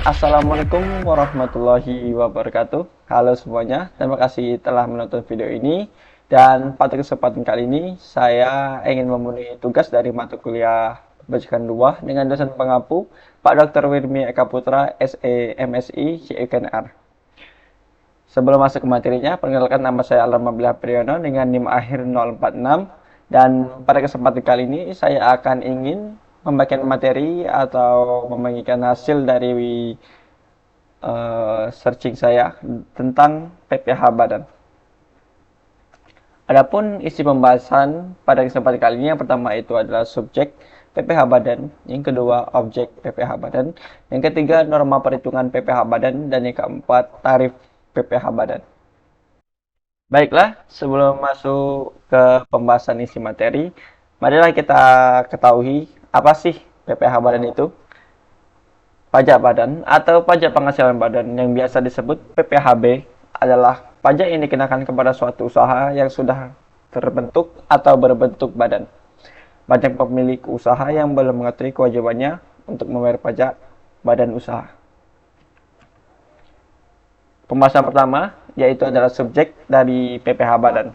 Assalamualaikum warahmatullahi wabarakatuh. Halo semuanya, terima kasih telah menonton video ini. Dan pada kesempatan kali ini, saya ingin memenuhi tugas dari mata kuliah Bajakan 2 dengan dosen pengampu Pak Dr. Wirmi Eka Putra, SE MSI CIKNR. Sebelum masuk ke materinya, perkenalkan nama saya Alhamdulillah Priyono dengan NIM akhir 046. Dan pada kesempatan kali ini, saya akan ingin membagikan materi atau membagikan hasil dari searching saya tentang PPH badan. Adapun isi pembahasan pada kesempatan kali ini, yang pertama itu adalah subjek PPH badan, yang kedua objek PPH badan, yang ketiga norma perhitungan PPH badan, dan yang keempat tarif PPH badan. Baiklah, sebelum masuk ke pembahasan isi materi, marilah kita ketahui apa sih PPH badan itu. Pajak badan atau pajak penghasilan badan yang biasa disebut PPHB adalah pajak yang dikenakan kepada suatu usaha yang sudah terbentuk atau berbentuk badan. Banyak pemilik usaha yang belum mengetahui kewajibannya untuk membayar pajak badan usaha. Pembahasan pertama yaitu adalah subjek dari PPH badan.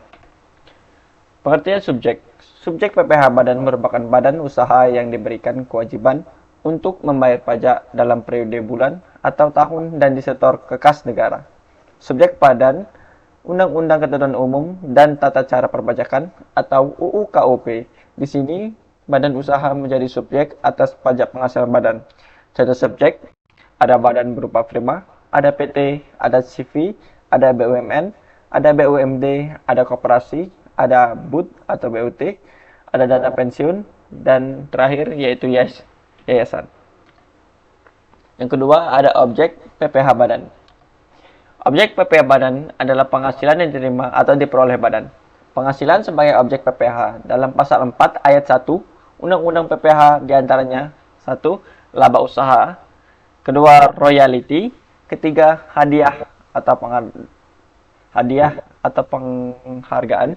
Pengertian subjek. Subjek PPH badan merupakan badan usaha yang diberikan kewajiban untuk membayar pajak dalam periode bulan atau tahun dan disetor ke kas negara. Subjek badan, Undang-Undang Ketentuan Umum dan Tata Cara Perpajakan atau UU KUP. Di sini, badan usaha menjadi subjek atas pajak penghasilan badan. Contoh subjek, ada badan berupa firma, ada PT, ada CV, ada BUMN, ada BUMD, ada koperasi, ada BUT atau BUT, ada dana pensiun, dan terakhir yaitu yayasan. Yang kedua ada objek PPH badan. Objek PPH badan adalah penghasilan yang diterima atau diperoleh badan. Penghasilan sebagai objek PPH dalam pasal 4 ayat 1 Undang-Undang PPH diantaranya 1. Laba usaha, kedua royalti, ketiga hadiah atau penghargaan,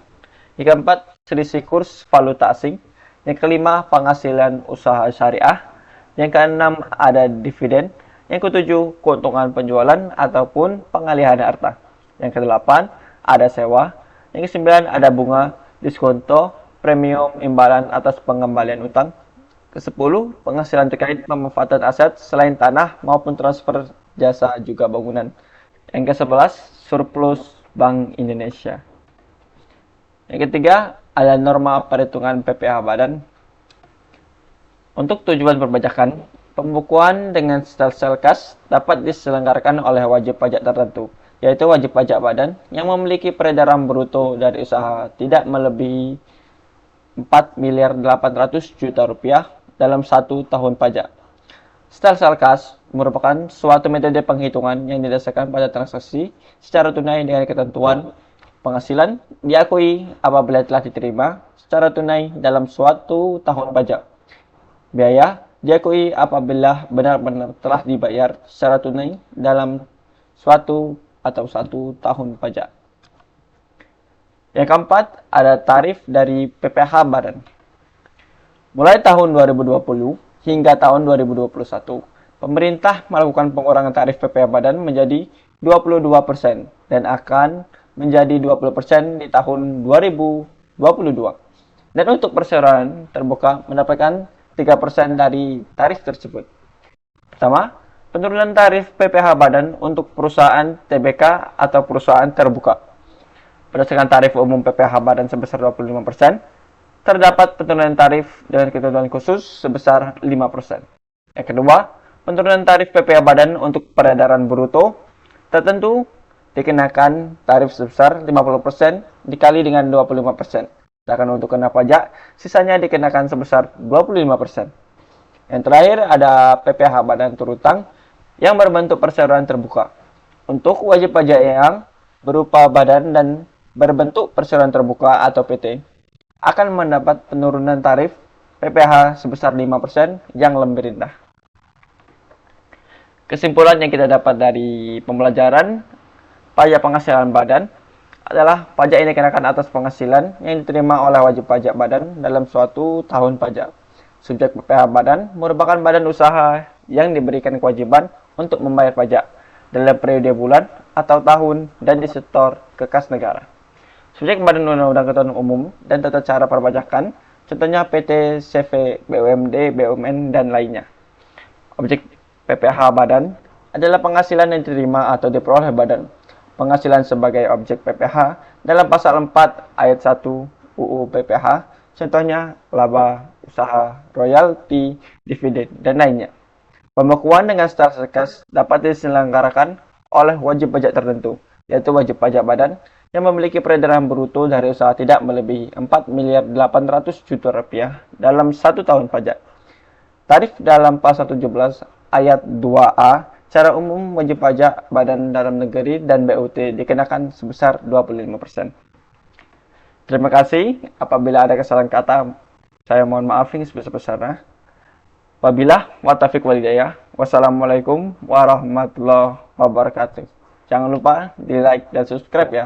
yang keempat selisih kurs valuta asing, yang kelima penghasilan usaha syariah, yang keenam ada dividen, yang ketujuh keuntungan penjualan ataupun pengalihan harta, yang kedelapan ada sewa, yang kesembilan ada bunga, diskonto, premium imbalan atas pengembalian utang, kesepuluh penghasilan terkait pemanfaatan aset selain tanah maupun transfer jasa juga bangunan, yang kesebelas surplus Bank Indonesia. Yang ketiga ada norma perhitungan PPH badan. Untuk tujuan perpajakan, pembukuan dengan sel-sel kas dapat diselenggarakan oleh wajib pajak tertentu, yaitu wajib pajak badan yang memiliki peredaran bruto dari usaha tidak melebihi 4.800 juta rupiah dalam 1 tahun pajak. Sel-sel kas merupakan suatu metode penghitungan yang didasarkan pada transaksi secara tunai dengan ketentuan penghasilan diakui apabila telah diterima secara tunai dalam suatu tahun pajak. Biaya diakui apabila benar-benar telah dibayar secara tunai dalam suatu atau 1 tahun pajak. Yang keempat, ada tarif dari PPH badan. Mulai tahun 2020 hingga tahun 2021, pemerintah melakukan pengurangan tarif PPH badan menjadi 22% dan akan menjadi 20% di tahun 2022. Dan untuk perseroan terbuka mendapatkan 3% dari tarif tersebut. Pertama, penurunan tarif PPH badan untuk perusahaan TBK atau perusahaan terbuka. Berdasarkan tarif umum PPH badan sebesar 25%, terdapat penurunan tarif dengan ketentuan khusus sebesar 5%. Yang kedua, penurunan tarif PPH badan untuk peredaran bruto tertentu dikenakan tarif sebesar 50% dikali dengan 25%. Sedangkan untuk kena pajak, sisanya dikenakan sebesar 25%. Yang terakhir ada PPH badan turutang yang berbentuk perseroan terbuka. Untuk wajib pajak yang berupa badan dan berbentuk perseroan terbuka atau PT, akan mendapat penurunan tarif PPH sebesar 5% yang lebih rendah. Kesimpulan yang kita dapat dari pembelajaran pajak penghasilan badan adalah pajak yang dikenakan atas penghasilan yang diterima oleh wajib pajak badan dalam suatu tahun pajak. Subjek PPH badan merupakan badan usaha yang diberikan kewajiban untuk membayar pajak dalam periode bulan atau tahun dan disetor ke kas negara. Subjek Badan Undang-Undang Ketentuan Umum dan Tata Cara Perpajakan, contohnya PT, CV, BUMD, BUMN, dan lainnya. Objek PPh Badan adalah penghasilan yang diterima atau diperoleh Badan. Penghasilan sebagai objek PPh dalam pasal 4 ayat 1 UU PPh, contohnya laba, usaha, royalti, dividen, dan lainnya. Pembekuan dengan status kas dapat diselenggarakan oleh wajib pajak tertentu, yaitu wajib pajak Badan yang memiliki peredaran bruto dari usaha tidak melebihi 4.800 juta rupiah dalam 1 tahun pajak. Tarif dalam pasal 17 ayat 2A, secara umum wajib pajak Badan Dalam Negeri dan BUT dikenakan sebesar 25%. Terima kasih. Apabila ada kesalahan kata, saya mohon maaf yang sebesar-besarnya. Wabillahi wa taufiq walhidayah. Wassalamualaikum warahmatullahi wabarakatuh. Jangan lupa di like dan subscribe ya.